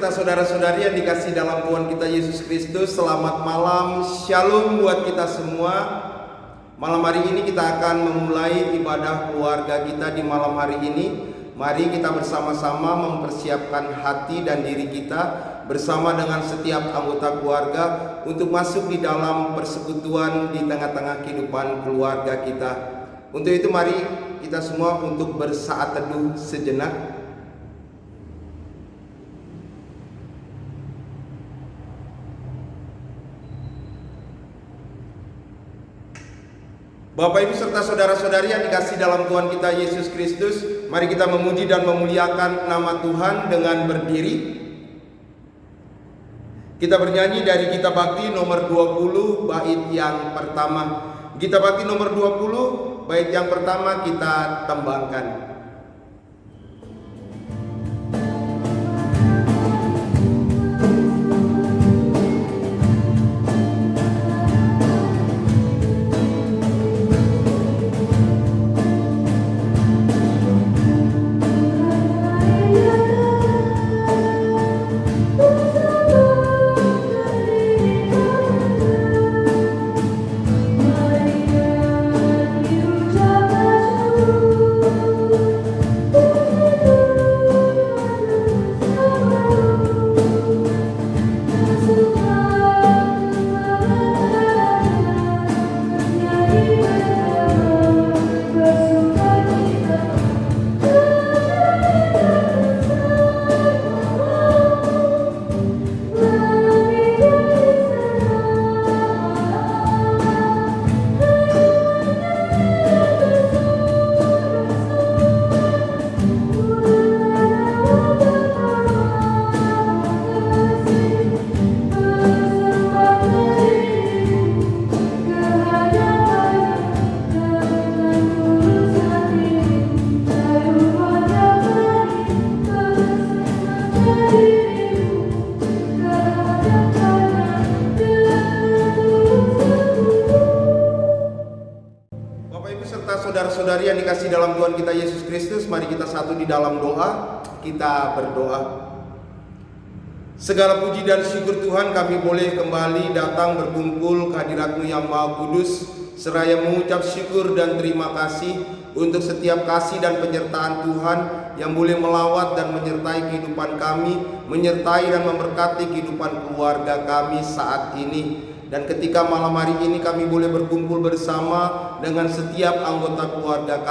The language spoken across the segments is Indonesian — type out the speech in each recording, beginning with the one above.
serta saudara-saudari yang dikasihi dalam Tuhan kita Yesus Kristus, selamat malam, shalom buat kita semua. Malam hari ini kita akan memulai ibadah keluarga kita di malam hari ini. Mari kita bersama-sama mempersiapkan hati dan diri kita bersama dengan setiap anggota keluarga untuk masuk di dalam persekutuan di tengah-tengah kehidupan keluarga kita. Untuk itu mari kita semua untuk bersaat teduh sejenak. Bapak Ibu serta saudara-saudari yang dikasihi dalam Tuhan kita Yesus Kristus, mari kita memuji dan memuliakan nama Tuhan dengan berdiri. Kita bernyanyi dari Gita Bakti nomor 20 bait yang pertama. Gita Bakti nomor 20 bait yang pertama kita tembangkan. Saudara-saudari yang dikasihi dalam Tuhan kita Yesus Kristus, mari kita satu di dalam doa. Kita berdoa. Segala puji dan syukur Tuhan, kami boleh kembali datang berkumpul ke hadirat-Mu yang Maha Kudus, seraya mengucap syukur dan terima kasih untuk setiap kasih dan penyertaan Tuhan yang boleh melawat dan menyertai kehidupan kami, menyertai dan memberkati kehidupan keluarga kami saat ini. Dan ketika malam hari ini kami boleh berkumpul bersama dengan setiap anggota keluarga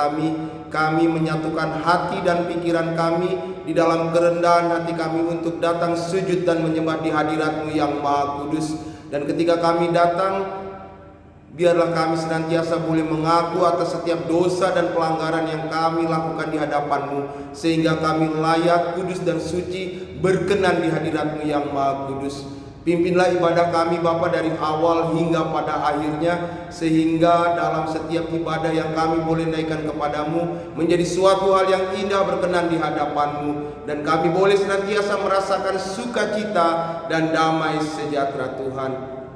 kami menyatukan hati dan pikiran kami di dalam kerendahan hati kami untuk datang sujud dan menyembah di hadirat-Mu yang Maha Kudus. Dan ketika kami datang, biarlah kami senantiasa boleh mengaku atas setiap dosa dan pelanggaran yang kami lakukan di hadapan-Mu, sehingga kami layak, kudus dan suci berkenan di hadirat-Mu yang Maha Kudus. Pimpinlah ibadah kami Bapa dari awal hingga pada akhirnya, sehingga dalam setiap ibadah yang kami boleh naikkan kepadamu menjadi suatu hal yang indah berkenan di hadapan-Mu, dan kami boleh senantiasa merasakan sukacita dan damai sejahtera Tuhan.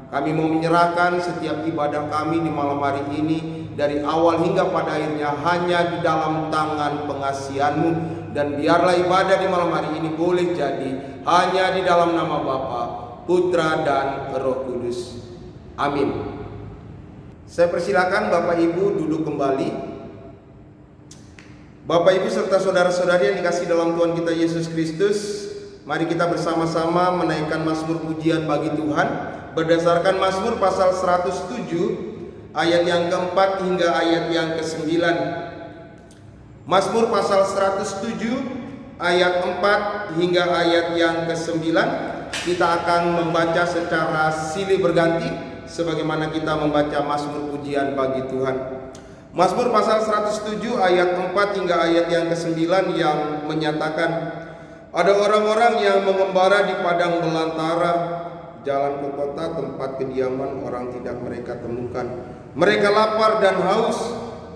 Kami mau menyerahkan setiap ibadah kami di malam hari ini dari awal hingga pada akhirnya hanya di dalam tangan pengasihan-Mu, dan biarlah ibadah di malam hari ini boleh jadi hanya di dalam nama Bapa, Putra dan Roh Kudus. Amin. Saya persilakan Bapak Ibu duduk kembali. Bapak Ibu serta saudara-saudari yang dikasihi dalam Tuhan kita Yesus Kristus, mari kita bersama-sama menaikkan mazmur pujian bagi Tuhan berdasarkan Mazmur pasal 107 ayat yang keempat hingga ayat yang ke-9. Mazmur pasal 107 ayat 4 hingga ayat yang ke-9. Kita akan membaca secara silih berganti sebagaimana kita membaca mazmur pujian bagi Tuhan. Mazmur pasal 107 ayat 4 hingga ayat yang ke-9 yang menyatakan, ada orang-orang yang mengembara di padang belantara, jalan ke kota tempat kediaman orang tidak mereka temukan. Mereka lapar dan haus,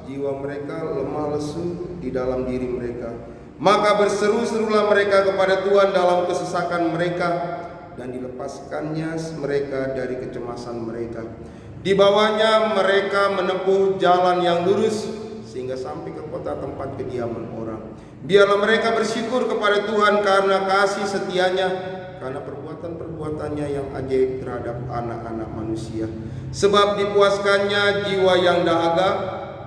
jiwa mereka lemah lesu di dalam diri mereka. Maka berseru-serulah mereka kepada Tuhan dalam kesesakan mereka, dan dilepaskannya mereka dari kecemasan mereka. Di bawahnya mereka menempuh jalan yang lurus sehingga sampai ke kota tempat kediaman orang. Biarlah mereka bersyukur kepada Tuhan karena kasih setianya, karena perbuatan-perbuatannya yang ajaib terhadap anak-anak manusia. Sebab dipuaskannya jiwa yang dahaga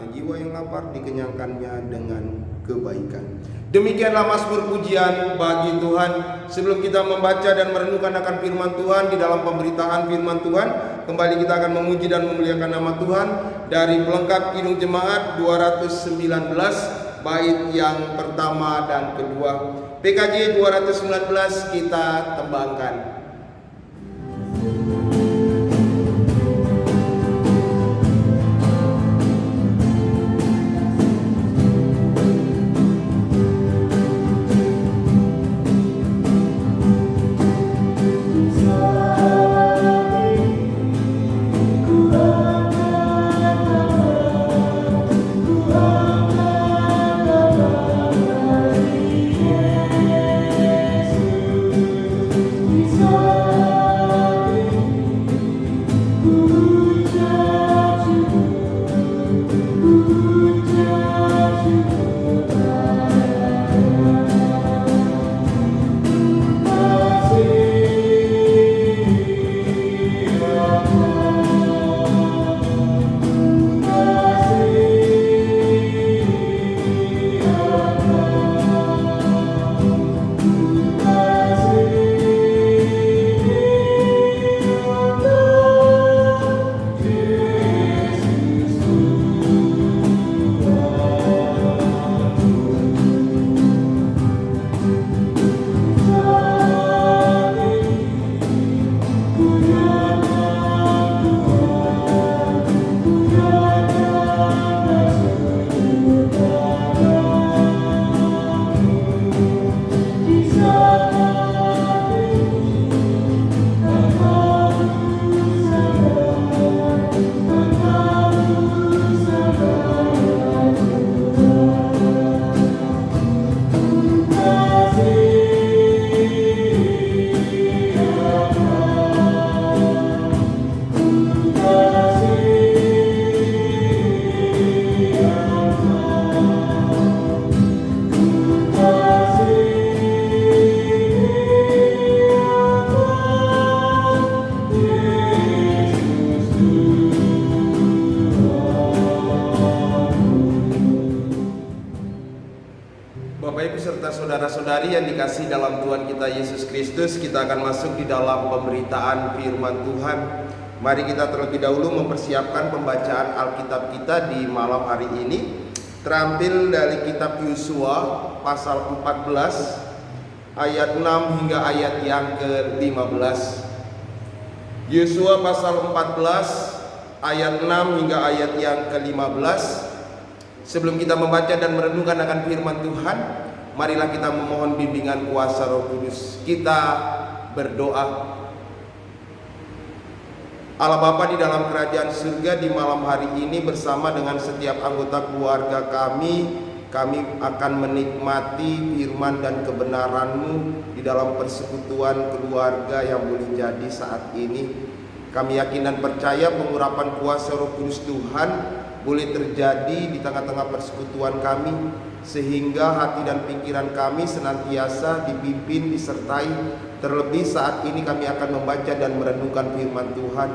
dan jiwa yang lapar dikenyangkannya dengan kebaikan. Demikianlah mazmur pujian bagi Tuhan. Sebelum kita membaca dan merenungkan akan firman Tuhan, di dalam pemberitaan firman Tuhan, kembali kita akan memuji dan memuliakan nama Tuhan dari pelengkap Kidung Jemaat 219 bait yang pertama dan kedua. PKJ 219 kita tembangkan. Saudara-saudari yang dikasih dalam Tuhan kita Yesus Kristus, kita akan masuk di dalam pemberitaan firman Tuhan. Mari kita terlebih dahulu mempersiapkan pembacaan Alkitab kita di malam hari ini. Terambil dari kitab Yosua pasal 14 ayat 6 hingga ayat yang ke-15. Yosua pasal 14 ayat 6 hingga ayat yang ke-15. Sebelum kita membaca dan merenungkan akan firman Tuhan, marilah kita memohon bimbingan kuasa Roh Kudus. Kita berdoa. Allah Bapa di dalam kerajaan surga, di malam hari ini bersama dengan setiap anggota keluarga kami akan menikmati firman dan kebenaran-Mu di dalam persekutuan keluarga yang boleh jadi saat ini. Kami yakin dan percaya pengurapan kuasa Roh Kudus Tuhan boleh terjadi di tengah-tengah persekutuan kami, sehingga hati dan pikiran kami senantiasa dipimpin, disertai. Terlebih saat ini kami akan membaca dan merenungkan firman Tuhan.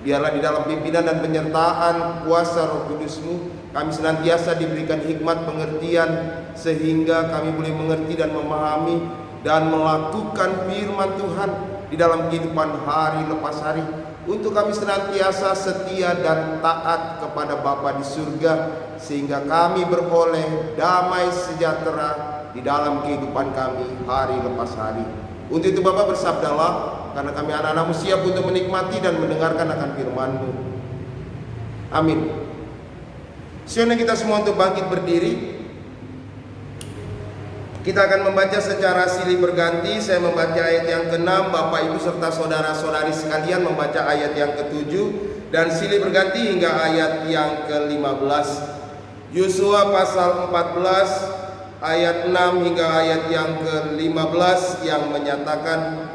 Biarlah di dalam pimpinan dan penyertaan kuasa Roh Kudus-Mu, kami senantiasa diberikan hikmat pengertian, sehingga kami boleh mengerti dan memahami dan melakukan firman Tuhan di dalam kehidupan hari lepas hari, untuk kami senantiasa setia dan taat kepada Bapa di surga, sehingga kami beroleh damai sejahtera di dalam kehidupan kami hari lepas hari. Untuk itu Bapa, bersabdalah, karena kami anak-anak-Mu siap untuk menikmati dan mendengarkan akan firman-Mu. Amin. Siapa kita semua untuk bangkit berdiri. Kita akan membaca secara silih berganti. Saya membaca ayat yang ke-6, Bapak Ibu serta saudara-saudari sekalian membaca ayat yang ke-7, dan silih berganti hingga ayat yang ke-15. Yosua pasal 14 ayat 6 hingga ayat yang ke-15 yang menyatakan,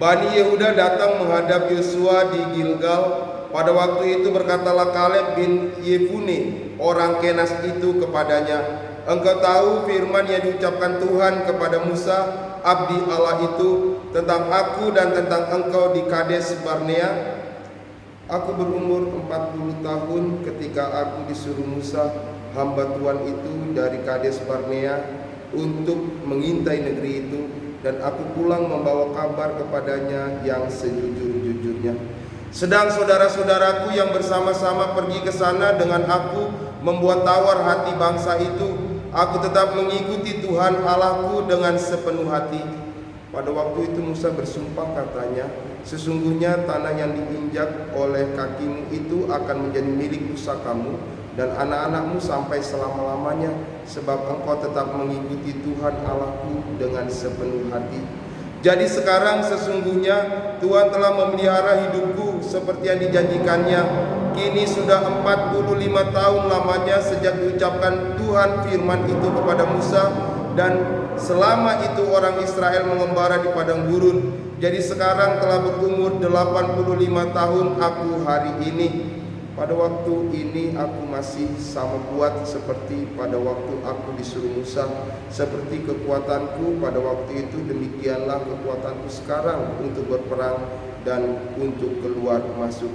Bani Yehuda datang menghadap Yosua di Gilgal. Pada waktu itu berkatalah Kaleb bin Yefune orang Kenas itu kepadanya, Engkau tahu firman yang diucapkan Tuhan kepada Musa, abdi Allah itu, tentang aku dan tentang engkau di Kades Barnea. Aku berumur 40 tahun ketika aku disuruh Musa, hamba Tuhan itu, dari Kades Barnea untuk mengintai negeri itu, dan aku pulang membawa kabar kepadanya yang sejujur-jujurnya. Sedang saudara-saudaraku yang bersama-sama pergi ke sana dengan aku membuat tawar hati bangsa itu. Aku tetap mengikuti Tuhan Allahku dengan sepenuh hati. Pada waktu itu Musa bersumpah, katanya, sesungguhnya tanah yang diinjak oleh kakimu itu akan menjadi milik pusakamu dan anak-anakmu sampai selama-lamanya, sebab engkau tetap mengikuti Tuhan Allahku dengan sepenuh hati. Jadi sekarang sesungguhnya Tuhan telah memelihara hidupku seperti yang dijanjikannya. Kini sudah 45 tahun lamanya sejak diucapkan Tuhan firman itu kepada Musa, dan selama itu orang Israel mengembara di padang gurun. Jadi sekarang telah berumur 85 tahun aku hari ini. Pada waktu ini aku masih sama kuat seperti pada waktu aku disuruh Musa. Seperti kekuatanku pada waktu itu, demikianlah kekuatanku sekarang untuk berperang dan untuk keluar masuk.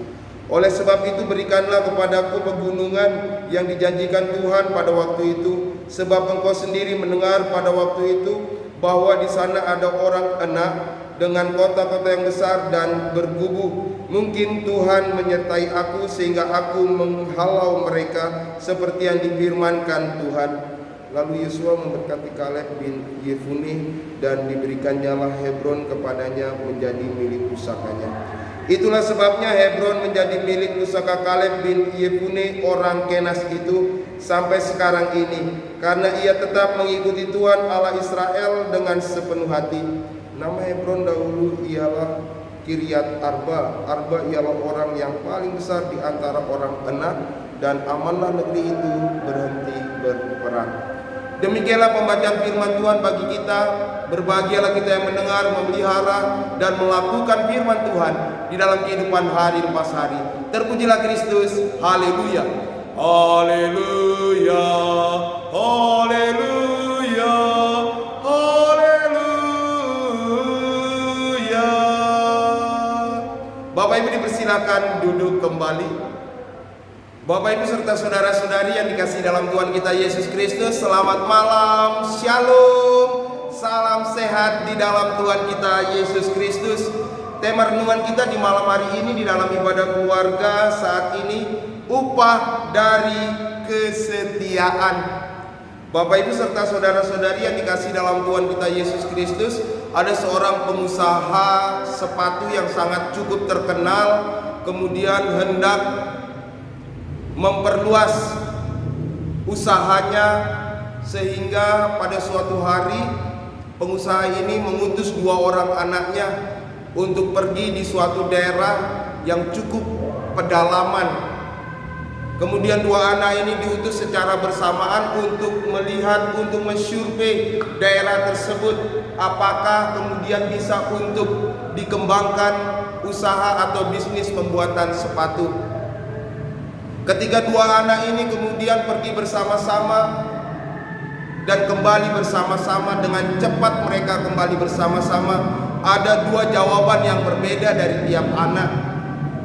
Oleh sebab itu berikanlah kepadaku pegunungan yang dijanjikan Tuhan pada waktu itu, sebab engkau sendiri mendengar pada waktu itu bahwa di sana ada orang Enak dengan kota-kota yang besar dan bergubuk. Mungkin Tuhan menyertai aku sehingga aku menghalau mereka seperti yang difirmankan Tuhan. Lalu Yosua memberkati Kaleb bin Yefune, dan diberikannya Hebron kepadanya menjadi milik pusakanya. Itulah sebabnya Hebron menjadi milik pusaka Kaleb bin Yefune orang Kenas itu sampai sekarang ini, karena ia tetap mengikuti Tuhan Allah Israel dengan sepenuh hati. Nama Hebron dahulu ialah Kiryat Arba. Arba ialah orang yang paling besar di antara orang Enak, dan amanlah negeri itu berhenti berperang. Demikianlah pembacaan firman Tuhan bagi kita. Berbahagialah kita yang mendengar, memelihara, dan melakukan firman Tuhan di dalam kehidupan hari lepas hari. Terpujilah Kristus. Haleluya. Haleluya. Haleluya. Haleluya. Bapak Ibu dipersilakan duduk kembali. Bapak Ibu serta saudara-saudari yang dikasihi dalam Tuhan kita Yesus Kristus, selamat malam, shalom, salam sehat di dalam Tuhan kita Yesus Kristus. Tema renungan kita di malam hari ini di dalam ibadah keluarga saat ini, upah dari kesetiaan. Bapak Ibu serta saudara-saudari yang dikasihi dalam Tuhan kita Yesus Kristus, ada seorang pengusaha sepatu yang sangat cukup terkenal, kemudian hendak memperluas usahanya, sehingga pada suatu hari pengusaha ini mengutus 2 orang anaknya untuk pergi di suatu daerah yang cukup pedalaman. Kemudian 2 anak ini diutus secara bersamaan untuk melihat, untuk mensurvei daerah tersebut, apakah kemudian bisa untuk dikembangkan usaha atau bisnis pembuatan sepatu. Ketika 2 anak ini kemudian pergi bersama-sama dan kembali bersama-sama, dengan cepat mereka kembali bersama-sama, ada 2 jawaban yang berbeda dari tiap anak.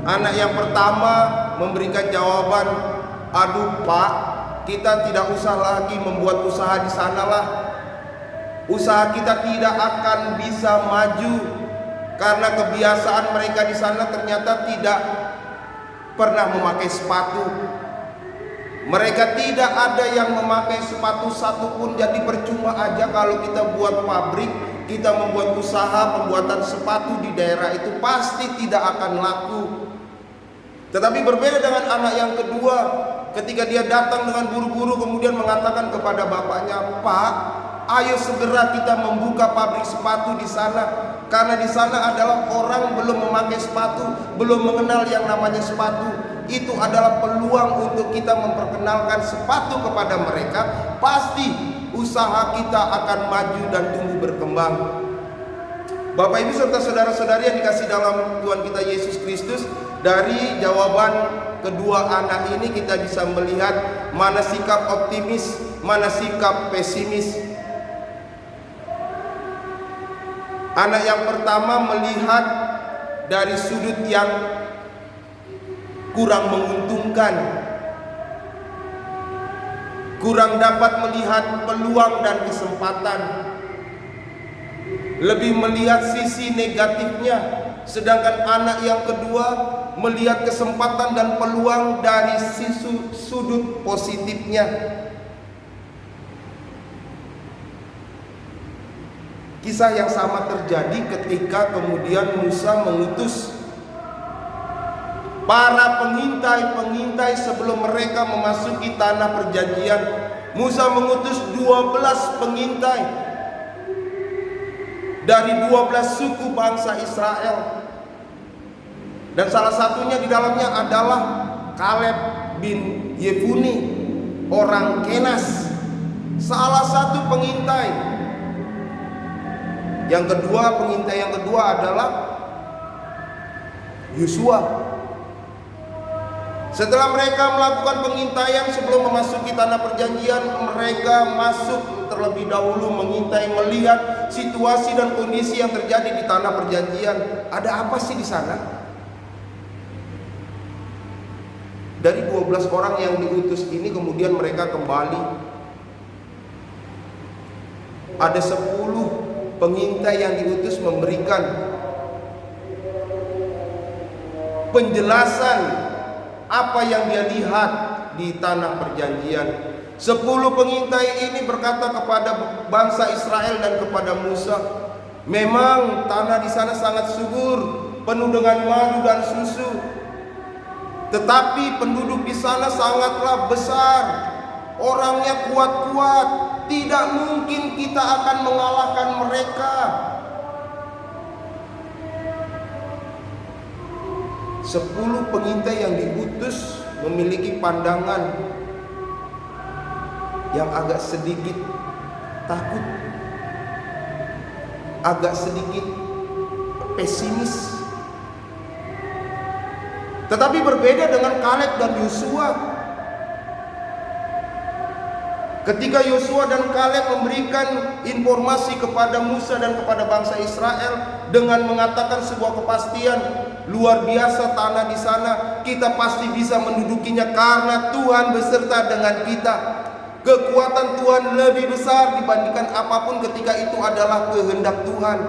Anak yang pertama memberikan jawaban, aduh Pak, kita tidak usah lagi membuat usaha di sana lah. Usaha kita tidak akan bisa maju karena kebiasaan mereka di sana ternyata tidak pernah memakai sepatu. Mereka tidak ada yang memakai sepatu satupun. Jadi percuma aja kalau kita buat pabrik, kita membuat usaha pembuatan sepatu di daerah itu, pasti tidak akan laku. Tetapi berbeda dengan anak yang kedua, ketika dia datang dengan buru-buru kemudian mengatakan kepada bapaknya, Pak, ayo segera kita membuka pabrik sepatu di sana. Karena di sana adalah orang belum memakai sepatu, belum mengenal yang namanya sepatu. Itu adalah peluang untuk kita memperkenalkan sepatu kepada mereka. Pasti usaha kita akan maju dan tumbuh berkembang. Bapak Ibu serta saudara-saudari yang dikasih dalam Tuhan kita Yesus Kristus, dari jawaban kedua anak ini kita bisa melihat mana sikap optimis, mana sikap pesimis. Anak yang pertama melihat dari sudut yang kurang menguntungkan, kurang dapat melihat peluang dan kesempatan, lebih melihat sisi negatifnya. Sedangkan anak yang kedua melihat kesempatan dan peluang dari sudut positifnya. Kisah yang sama terjadi ketika kemudian Musa mengutus para pengintai sebelum mereka memasuki tanah perjanjian. Musa mengutus 12 pengintai dari 12 suku bangsa Israel. Dan salah satunya di dalamnya adalah Kaleb bin Yefune, orang Kenas, salah satu pengintai. Yang kedua, pengintai yang kedua adalah Yosua. Setelah mereka melakukan pengintaian sebelum memasuki tanah perjanjian, mereka masuk terlebih dahulu mengintai, melihat situasi dan kondisi yang terjadi di tanah perjanjian. Ada apa sih di sana? Dari 12 orang yang diutus ini kemudian mereka kembali. Ada 10 pengintai yang diutus memberikan penjelasan apa yang dia lihat di tanah perjanjian. 10 pengintai ini berkata kepada bangsa Israel dan kepada Musa, memang tanah di sana sangat subur, penuh dengan madu dan susu. Tetapi penduduk di sana sangatlah besar, orangnya kuat-kuat. Tidak mungkin kita akan mengalahkan mereka. 10 pengintai yang diutus memiliki pandangan yang agak sedikit takut, agak sedikit pesimis. Tetapi berbeda dengan Kaleb dan Yosua. Ketika Yosua dan Kaleb memberikan informasi kepada Musa dan kepada bangsa Israel dengan mengatakan sebuah kepastian, luar biasa tanah di sana, kita pasti bisa mendudukinya karena Tuhan beserta dengan kita. Kekuatan Tuhan lebih besar dibandingkan apapun ketika itu adalah kehendak Tuhan.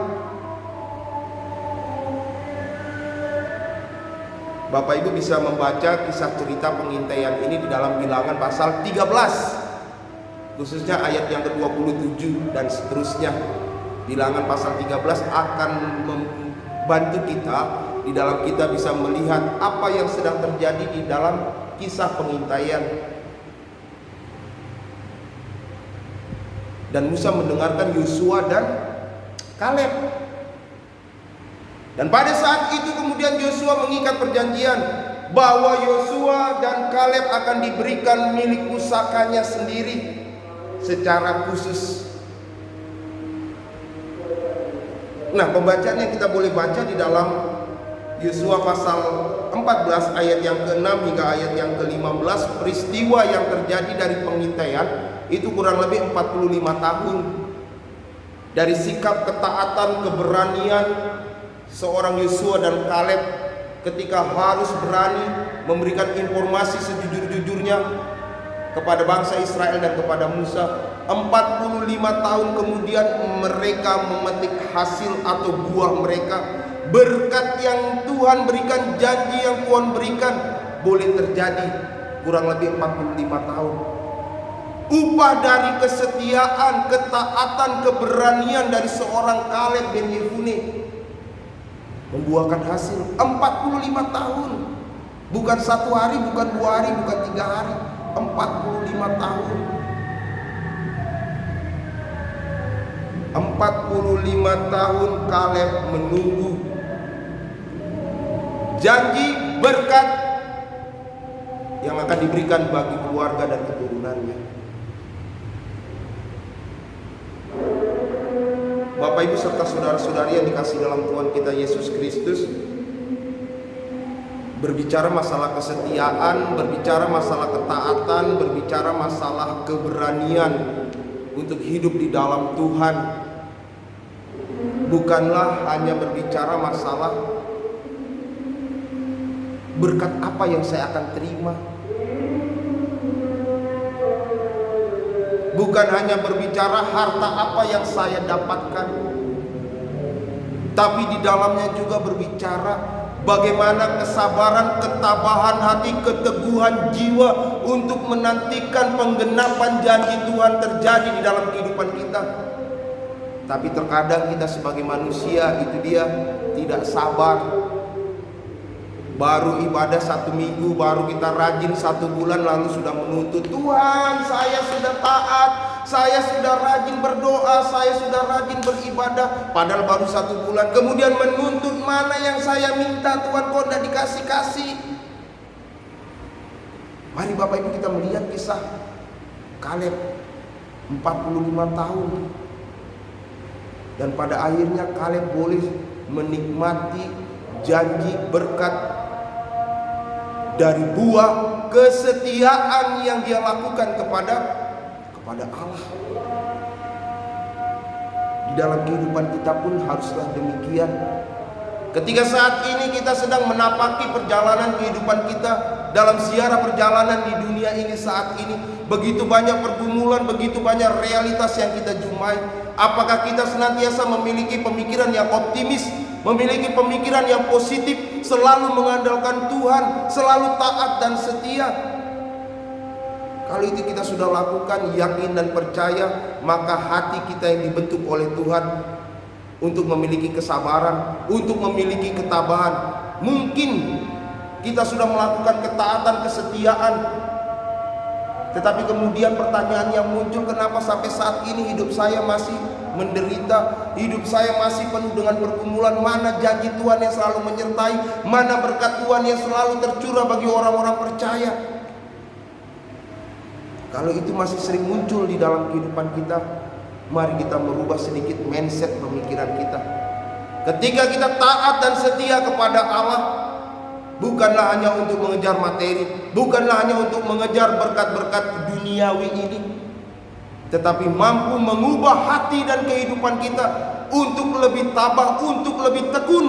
Bapak Ibu bisa membaca kisah cerita pengintaian ini di dalam Bilangan pasal 13. Khususnya ayat yang ke-27 dan seterusnya. Bilangan pasal 13 akan membantu kita di dalam kita bisa melihat apa yang sedang terjadi di dalam kisah pengintaian. Dan Musa mendengarkan Yosua dan Kaleb. Dan pada saat itu kemudian Yosua mengikat perjanjian bahwa Yosua dan Kaleb akan diberikan milik pusakanya sendiri secara khusus. Nah, pembacaan yang kita boleh baca di dalam Yosua pasal 14 ayat yang ke-6 hingga ayat yang ke-15, peristiwa yang terjadi dari pengintaian itu kurang lebih 45 tahun. Dari sikap ketaatan, keberanian seorang Yosua dan Kaleb ketika harus berani memberikan informasi sejujur-jujurnya kepada bangsa Israel dan kepada Musa. 45 tahun kemudian mereka memetik hasil atau buah mereka. Berkat yang Tuhan berikan, janji yang Tuhan berikan boleh terjadi kurang lebih 45 tahun. Upah dari kesetiaan, ketaatan, keberanian dari seorang Kaleb bin Yefune membuahkan hasil 45 tahun. Bukan 1 hari, bukan 2 hari, bukan 3 hari, 45 tahun. 45 tahun Kaleb menunggu janji berkat yang akan diberikan bagi keluarga dan keturunannya. Bapak Bapak Ibu serta saudara-saudari yang dikasihi dalam Tuhan kita Yesus Kristus, berbicara masalah kesetiaan, berbicara masalah ketaatan, berbicara masalah keberanian untuk hidup di dalam Tuhan, bukanlah hanya berbicara masalah berkat apa yang saya akan terima, bukan hanya berbicara harta apa yang saya dapatkan, tapi di dalamnya juga berbicara bagaimana kesabaran, ketabahan hati, keteguhan jiwa untuk menantikan penggenapan janji Tuhan terjadi di dalam kehidupan kita. Tapi terkadang kita sebagai manusia itu dia tidak sabar. Baru ibadah 1 minggu, baru kita rajin 1 bulan, lalu sudah menuntut, Tuhan saya sudah taat, saya sudah rajin berdoa, saya sudah rajin beribadah. Padahal baru 1 bulan, kemudian menuntut mana yang saya minta Tuhan kok tidak dikasih-kasih. Mari Bapak Ibu kita melihat kisah Kaleb 45 tahun. Dan pada akhirnya Kaleb boleh menikmati janji berkat dari buah kesetiaan yang dia lakukan kepada Allah. Di dalam kehidupan kita pun haruslah demikian. Ketika saat ini kita sedang menapaki perjalanan kehidupan kita dalam ziarah perjalanan di dunia ini saat ini, begitu banyak pergumulan, begitu banyak realitas yang kita jumpai. Apakah kita senantiasa memiliki pemikiran yang optimis, memiliki pemikiran yang positif, selalu mengandalkan Tuhan, selalu taat dan setia? Kalau itu kita sudah lakukan, yakin dan percaya, maka hati kita yang dibentuk oleh Tuhan untuk memiliki kesabaran, untuk memiliki ketabahan. Mungkin kita sudah melakukan ketaatan, kesetiaan, tetapi kemudian pertanyaan yang muncul, kenapa sampai saat ini hidup saya masih menderita, hidup saya masih penuh dengan pergumulan? Mana janji Tuhan yang selalu menyertai, mana berkat Tuhan yang selalu tercurah bagi orang-orang percaya? Kalau itu masih sering muncul di dalam kehidupan kita, mari kita merubah sedikit mindset pemikiran kita. Ketika kita taat dan setia kepada Allah, bukanlah hanya untuk mengejar materi, bukanlah hanya untuk mengejar berkat-berkat duniawi ini, tetapi mampu mengubah hati dan kehidupan kita untuk lebih tabah, untuk lebih tekun,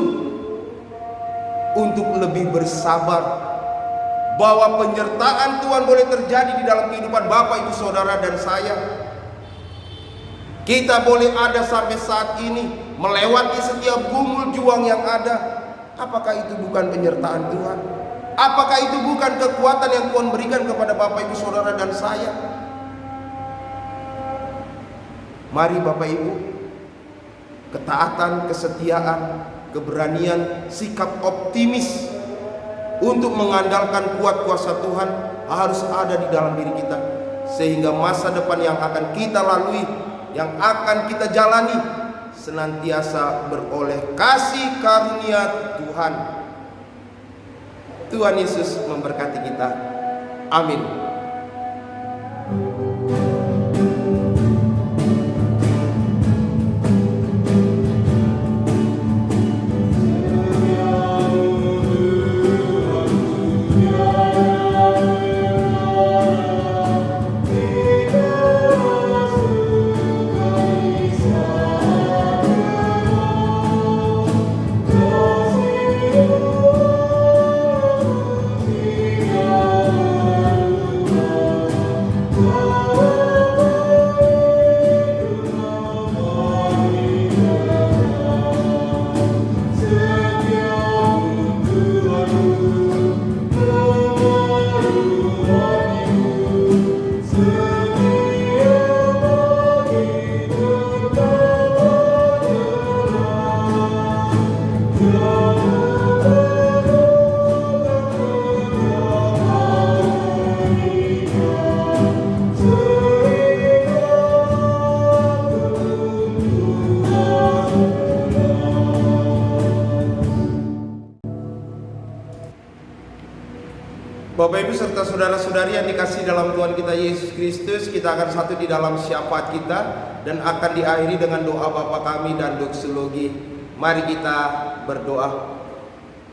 untuk lebih bersabar. Bahwa penyertaan Tuhan boleh terjadi di dalam kehidupan Bapak, Ibu, Saudara dan saya. Kita boleh ada sampai saat ini, melewati setiap gumul juang yang ada. Apakah itu bukan penyertaan Tuhan? Apakah itu bukan kekuatan yang Tuhan berikan kepada Bapak, Ibu, Saudara dan saya? Mari Bapak Ibu, ketaatan, kesetiaan, keberanian, sikap optimis untuk mengandalkan kuat kuasa Tuhan harus ada di dalam diri kita, sehingga masa depan yang akan kita lalui, yang akan kita jalani, senantiasa beroleh kasih karunia Tuhan. Tuhan Yesus memberkati kita. Amin. Bapak Ibu serta saudara-saudari yang dikasihi dalam Tuhan kita Yesus Kristus, kita akan satu di dalam syafaat kita. dan akan diakhiri dengan doa Bapa kami dan doksologi. Mari kita berdoa.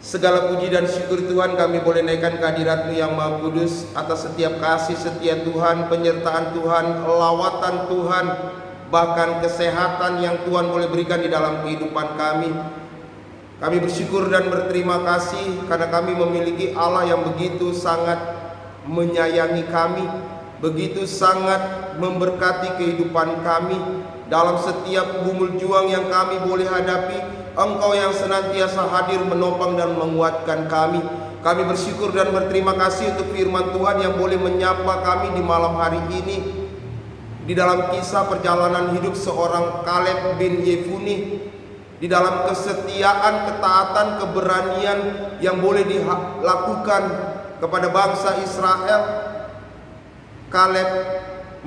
Segala puji dan syukur Tuhan kami boleh naikkan kehadirat-Mu yang Maha Kudus atas setiap kasih setia Tuhan, penyertaan Tuhan, lawatan Tuhan, bahkan kesehatan yang Tuhan boleh berikan di dalam kehidupan kami. Kami bersyukur dan berterima kasih karena kami memiliki Allah yang begitu sangat menyayangi kami, begitu sangat memberkati kehidupan kami. Dalam setiap gumul juang yang kami boleh hadapi, Engkau yang senantiasa hadir menopang dan menguatkan kami. Kami bersyukur dan berterima kasih untuk firman Tuhan yang boleh menyapa kami di malam hari ini. Di dalam kisah perjalanan hidup seorang Kaleb bin Yefune, di dalam kesetiaan, ketaatan, keberanian yang boleh dilakukan kepada bangsa Israel, Kaleb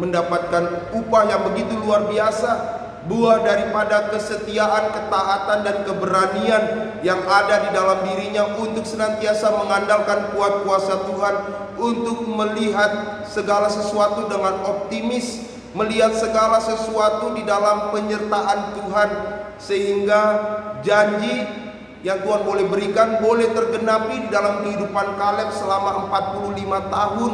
mendapatkan upah yang begitu luar biasa, buah daripada kesetiaan, ketaatan, dan keberanian yang ada di dalam dirinya untuk senantiasa mengandalkan kuat kuasa Tuhan, untuk melihat segala sesuatu dengan optimis, melihat segala sesuatu di dalam penyertaan Tuhan, sehingga janji yang Tuhan boleh berikan boleh tergenapi di dalam kehidupan Kaleb selama 45 tahun.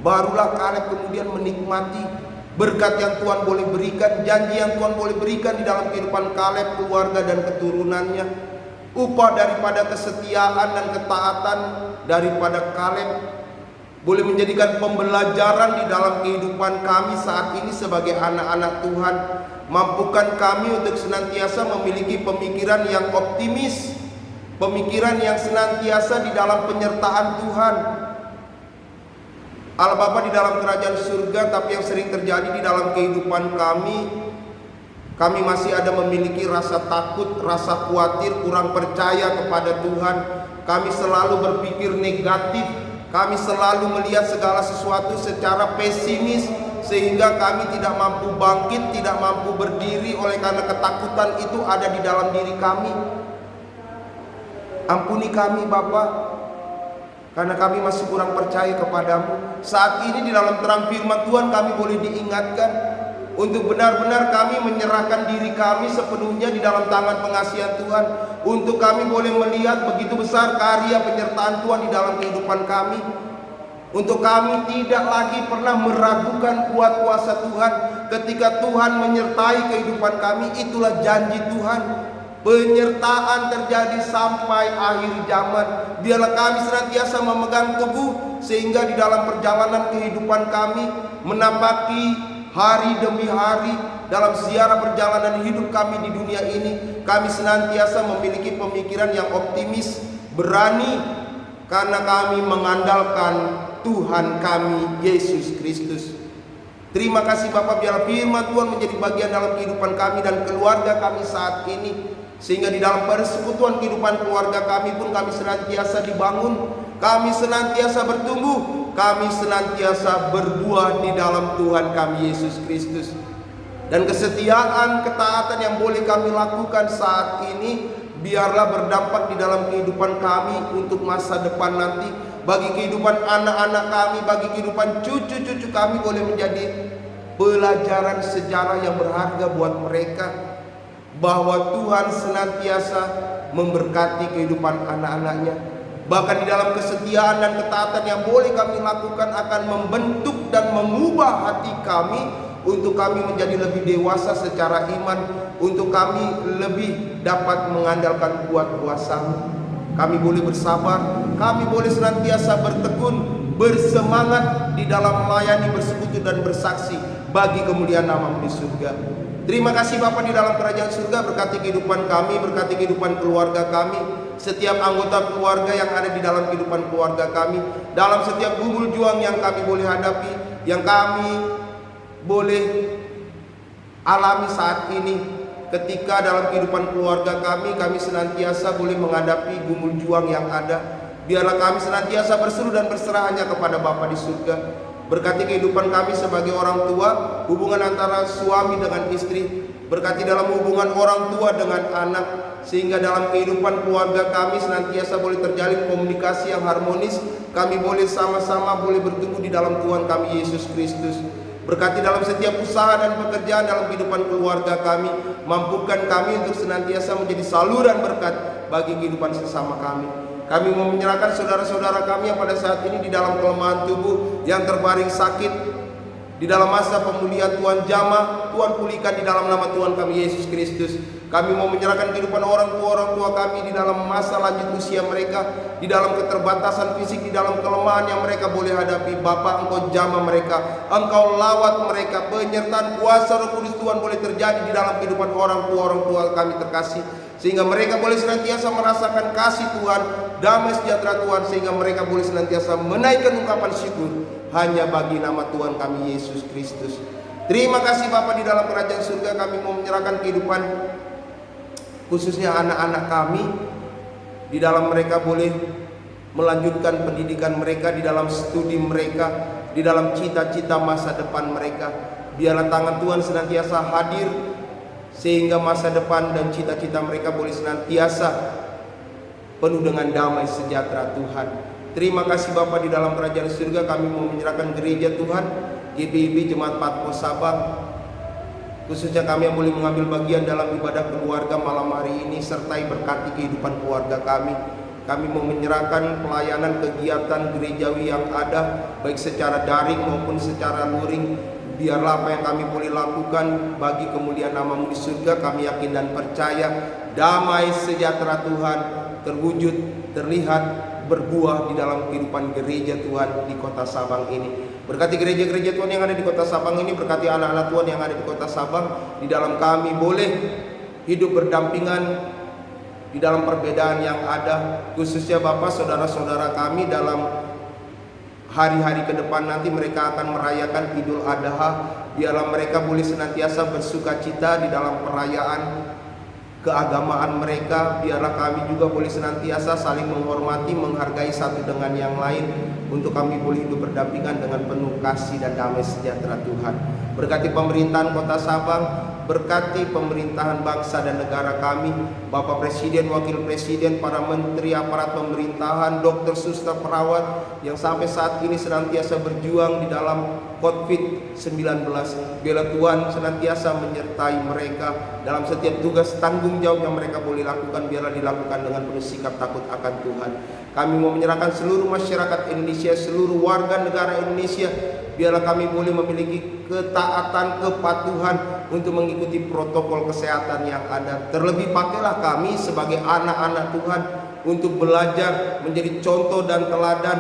Barulah Kaleb kemudian menikmati berkat yang Tuhan boleh berikan, janji yang Tuhan boleh berikan di dalam kehidupan Kaleb, keluarga dan keturunannya. Upah daripada kesetiaan dan ketaatan daripada Kaleb boleh menjadikan pembelajaran di dalam kehidupan kami saat ini sebagai anak-anak Tuhan. Mampukan kami untuk senantiasa memiliki pemikiran yang optimis, pemikiran yang senantiasa di dalam penyertaan Tuhan. Allah Bapa di dalam kerajaan surga, tapi yang sering terjadi di dalam kehidupan kami masih ada memiliki rasa takut, rasa khawatir, kurang percaya kepada Tuhan. Kami selalu berpikir negatif, kami selalu melihat segala sesuatu secara pesimis, sehingga kami tidak mampu bangkit, tidak mampu berdiri oleh karena ketakutan itu ada di dalam diri kami. Ampuni kami Bapa, karena kami masih kurang percaya kepadamu. Saat ini di dalam terang firman Tuhan kami boleh diingatkan untuk benar-benar kami menyerahkan diri kami sepenuhnya di dalam tangan pengasihan Tuhan, untuk kami boleh melihat begitu besar karya penyertaan Tuhan di dalam kehidupan kami, untuk kami tidak lagi pernah meragukan kuat kuasa Tuhan. Ketika Tuhan menyertai kehidupan kami, itulah janji Tuhan. Penyertaan terjadi sampai akhir zaman. Biarlah kami senantiasa memegang teguh, sehingga di dalam perjalanan kehidupan kami, menapaki hari demi hari dalam ziarah perjalanan hidup kami di dunia ini, kami senantiasa memiliki pemikiran yang optimis, berani, karena kami mengandalkan Tuhan kami Yesus Kristus. Terima kasih Bapak, biarlah firman Tuhan menjadi bagian dalam kehidupan kami dan keluarga kami saat ini, sehingga di dalam persekutuan kehidupan keluarga kami pun kami senantiasa dibangun, kami senantiasa bertumbuh, kami senantiasa berbuah di dalam Tuhan kami Yesus Kristus. Dan kesetiaan, ketaatan yang boleh kami lakukan saat ini, biarlah berdampak di dalam kehidupan kami untuk masa depan nanti, bagi kehidupan anak-anak kami, bagi kehidupan cucu-cucu kami, boleh menjadi pelajaran sejarah yang berharga buat mereka, bahwa Tuhan senantiasa memberkati kehidupan anak-anaknya. Bahkan di dalam kesetiaan dan ketaatan yang boleh kami lakukan akan membentuk dan mengubah hati kami, untuk kami menjadi lebih dewasa secara iman, untuk kami lebih dapat mengandalkan kuat kuasa-Mu. Kami boleh bersabar, kami boleh senantiasa bertekun, bersemangat di dalam melayani, bersekutu dan bersaksi bagi kemuliaan nama-Mu di surga. Terima kasih Bapa di dalam kerajaan surga, berkati kehidupan kami, berkati kehidupan keluarga kami, setiap anggota keluarga yang ada di dalam kehidupan keluarga kami, dalam setiap gumul juang yang kami boleh hadapi, yang kami boleh alami saat ini. Ketika dalam kehidupan keluarga kami senantiasa boleh menghadapi gumul juang yang ada, biarlah kami senantiasa berseru dan berserah hanya kepada Bapa di surga. Berkati kehidupan kami sebagai orang tua, hubungan antara suami dengan istri, berkati dalam hubungan orang tua dengan anak, sehingga dalam kehidupan keluarga kami senantiasa boleh terjalin komunikasi yang harmonis. Kami boleh sama-sama boleh bertumbuh di dalam Tuhan kami Yesus Kristus. Berkati dalam setiap usaha dan pekerjaan dalam kehidupan keluarga kami. Mampukan kami untuk senantiasa menjadi saluran berkat bagi kehidupan sesama kami. Kami mau menyerahkan saudara-saudara kami yang pada saat ini di dalam kelemahan tubuh, yang terbaring sakit, di dalam masa pemulihan Tuhan jamah, Tuhan pulihkan di dalam nama Tuhan kami Yesus Kristus. Kami mau menyerahkan kehidupan orang tua kami di dalam masa lanjut usia mereka, di dalam keterbatasan fisik, di dalam kelemahan yang mereka boleh hadapi. Bapa, Engkau jamah mereka, Engkau lawat mereka. Penyertaan kuasa Roh Kudus Tuhan boleh terjadi di dalam kehidupan orang tua kami terkasih, sehingga mereka boleh senantiasa merasakan kasih Tuhan, damai sejahtera Tuhan, sehingga mereka boleh senantiasa menaikkan ungkapan syukur hanya bagi nama Tuhan kami Yesus Kristus. Terima kasih Bapa, di dalam kerajaan surga kami mau menyerahkan kehidupan khususnya anak-anak kami, di dalam mereka boleh melanjutkan pendidikan mereka, di dalam studi mereka, di dalam cita-cita masa depan mereka. Biarlah tangan Tuhan senantiasa hadir, sehingga masa depan dan cita-cita mereka boleh senantiasa penuh dengan damai sejahtera Tuhan. Terima kasih Bapa, di dalam kerajaan surga kami mau menyerahkan gereja Tuhan, GBIB Jemaat Patmos Sabang, khususnya kami yang boleh mengambil bagian dalam ibadah keluarga malam hari ini, sertai berkati kehidupan keluarga kami. Kami mau menyerahkan pelayanan kegiatan gerejawi yang ada, baik secara daring maupun secara luring. Biarlah apa yang kami boleh lakukan bagi kemuliaan nama-Mu di surga. Kami yakin dan percaya damai sejahtera Tuhan terwujud, terlihat, berbuah di dalam kehidupan gereja Tuhan di kota Sabang ini. Berkati gereja-gereja Tuhan yang ada di kota Sabang ini, berkati anak-anak Tuhan yang ada di kota Sabang. Di dalam kami boleh hidup berdampingan di dalam perbedaan yang ada, khususnya Bapak, saudara-saudara kami dalam hari-hari ke depan nanti mereka akan merayakan Idul Adha. Biarlah mereka boleh senantiasa bersuka cita di dalam perayaan keagamaan mereka. Biarlah kami juga boleh senantiasa saling menghormati, menghargai satu dengan yang lain, untuk kami boleh hidup berdampingan dengan penuh kasih dan damai sejahtera Tuhan. Berkati pemerintahan kota Sabang, berkati pemerintahan bangsa dan negara kami, Bapak Presiden, Wakil Presiden, para menteri, aparat pemerintahan, dokter, suster, perawat yang sampai saat ini senantiasa berjuang di dalam COVID-19. Biarlah Tuhan senantiasa menyertai mereka dalam setiap tugas tanggung jawab yang mereka boleh lakukan. Biarlah dilakukan dengan penuh sikap takut akan Tuhan. Kami mau menyerahkan seluruh masyarakat Indonesia, seluruh warga negara Indonesia. Biarlah kami boleh memiliki ketaatan, kepatuhan untuk mengikuti protokol kesehatan yang ada. Terlebih pakailah kami sebagai anak-anak Tuhan untuk belajar menjadi contoh dan teladan,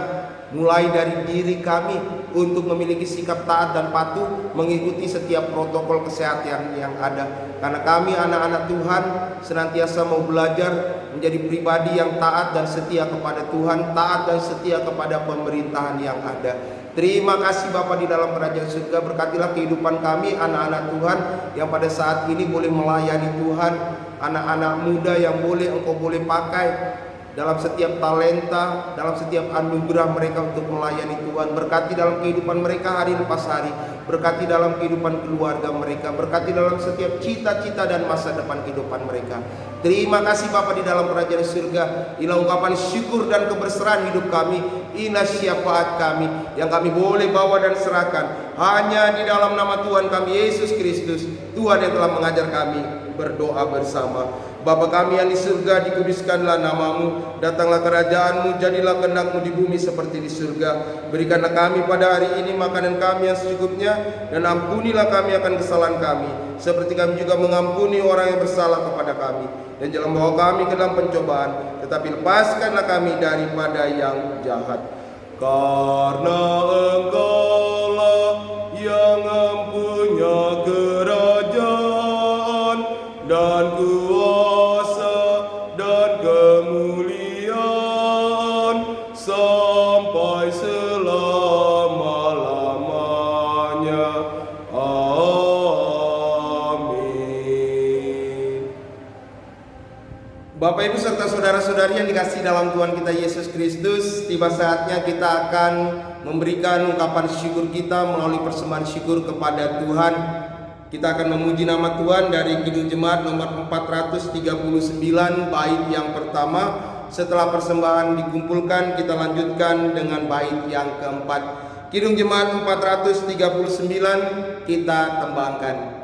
mulai dari diri kami untuk memiliki sikap taat dan patuh mengikuti setiap protokol kesehatan yang ada. Karena kami anak-anak Tuhan senantiasa mau belajar menjadi pribadi yang taat dan setia kepada Tuhan, taat dan setia kepada pemerintahan yang ada. Terima kasih Bapa, di dalam kerajaan surga. Berkatilah kehidupan kami anak-anak Tuhan yang pada saat ini boleh melayani Tuhan, anak-anak muda yang Engkau boleh pakai dalam setiap talenta, dalam setiap anugerah mereka untuk melayani Tuhan. Berkati dalam kehidupan mereka hari lepas hari, berkati dalam kehidupan keluarga mereka, berkati dalam setiap cita-cita dan masa depan kehidupan mereka. Terima kasih Bapa, di dalam kerajaan surga. Inilah ungkapan syukur dan keberseraan hidup kami, inilah syafaat kami yang kami boleh bawa dan serahkan hanya di dalam nama Tuhan kami Yesus Kristus, Tuhan yang telah mengajar kami berdoa bersama. Bapa kami yang di surga, dikuduskanlah nama-Mu, datanglah kerajaan-Mu, jadilah kehendak-Mu di bumi seperti di surga. Berikanlah kami pada hari ini makanan kami yang secukupnya, dan ampunilah kami akan kesalahan kami, seperti kami juga mengampuni orang yang bersalah kepada kami. Dan jangan bawa kami ke dalam pencobaan, tetapi lepaskanlah kami daripada yang jahat. Karena Engkau-lah yang mempunyai kerajaan dan kuasa dan kemuliaan sampai selama-lamanya. Amin. Bapak Ibu serta saudara-saudari yang dikasihi dalam Tuhan kita Yesus Kristus, tiba saatnya kita akan memberikan ungkapan syukur kita melalui persembahan syukur kepada Tuhan. Kita akan memuji nama Tuhan dari Kidung Jemaat nomor 439 bait yang pertama. Setelah persembahan dikumpulkan, kita lanjutkan dengan bait yang keempat. Kidung Jemaat 439 kita tembangkan.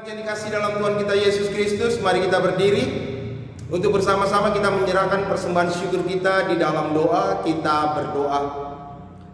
Yang dikasih dalam Tuhan kita Yesus Kristus, mari kita berdiri untuk bersama-sama kita menyerahkan persembahan syukur kita di dalam doa. Kita berdoa.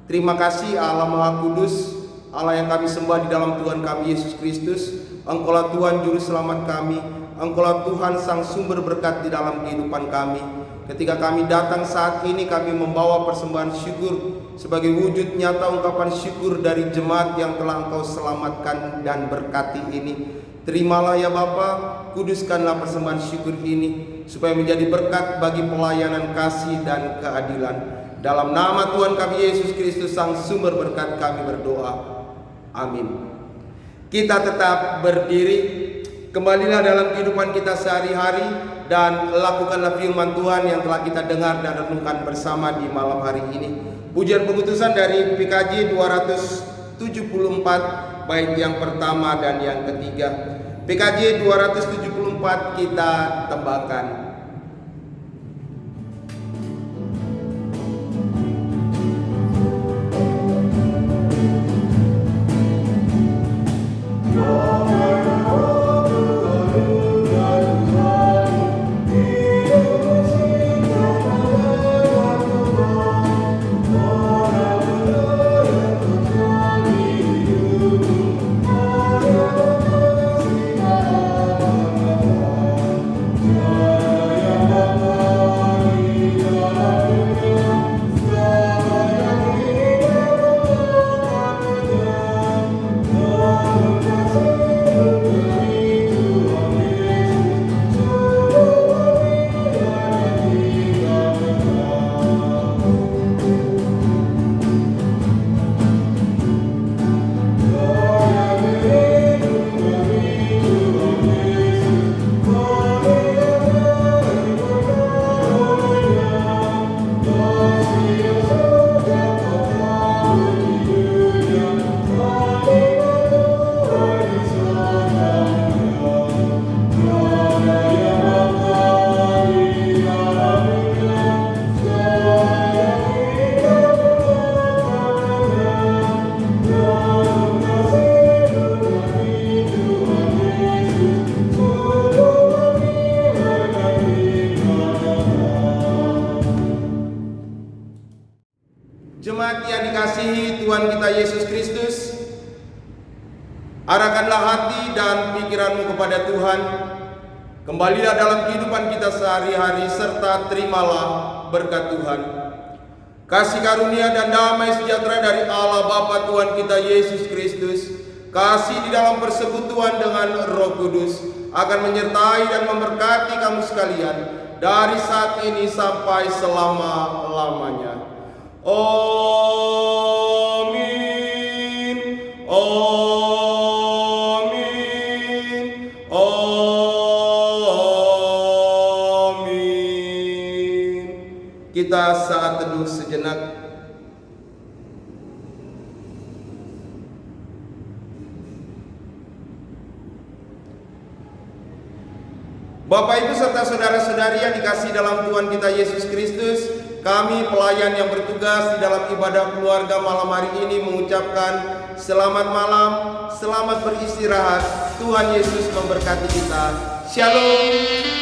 Terima kasih Allah Maha Kudus, Allah yang kami sembah di dalam Tuhan kami Yesus Kristus. Engkaulah Tuhan Juru Selamat kami, Engkaulah Tuhan Sang Sumber berkat di dalam kehidupan kami. Ketika kami datang saat ini, kami membawa persembahan syukur sebagai wujud nyata ungkapan syukur dari jemaat yang telah Engkau selamatkan dan berkati ini. Terimalah ya Bapa, kuduskanlah persembahan syukur ini supaya menjadi berkat bagi pelayanan kasih dan keadilan. Dalam nama Tuhan kami Yesus Kristus Sang Sumber berkat kami berdoa. Amin. Kita tetap berdiri. Kembalilah dalam kehidupan kita sehari-hari dan lakukanlah firman Tuhan yang telah kita dengar dan renungkan bersama di malam hari ini. Pujian pengutusan dari PKJ 274 bait yang pertama dan yang ketiga. PKJ 274 kita tembakkan. Jemaat yang dikasihi Tuhan kita Yesus Kristus, arahkanlah hati dan pikiranmu kepada Tuhan. Kembalilah dalam kehidupan kita sehari-hari serta terimalah berkat Tuhan. Kasih karunia dan damai sejahtera dari Allah Bapa Tuhan kita Yesus Kristus, kasih di dalam persekutuan dengan Roh Kudus akan menyertai dan memberkati kamu sekalian dari saat ini sampai selama-lamanya. Amin. Kita saat teduh sejenak. Bapak Ibu serta saudara-saudari yang dikasihi dalam Tuhan kita Yesus Kristus, kami pelayan yang bertugas di dalam ibadah keluarga malam hari ini mengucapkan selamat malam, selamat beristirahat. Tuhan Yesus memberkati kita. Shalom.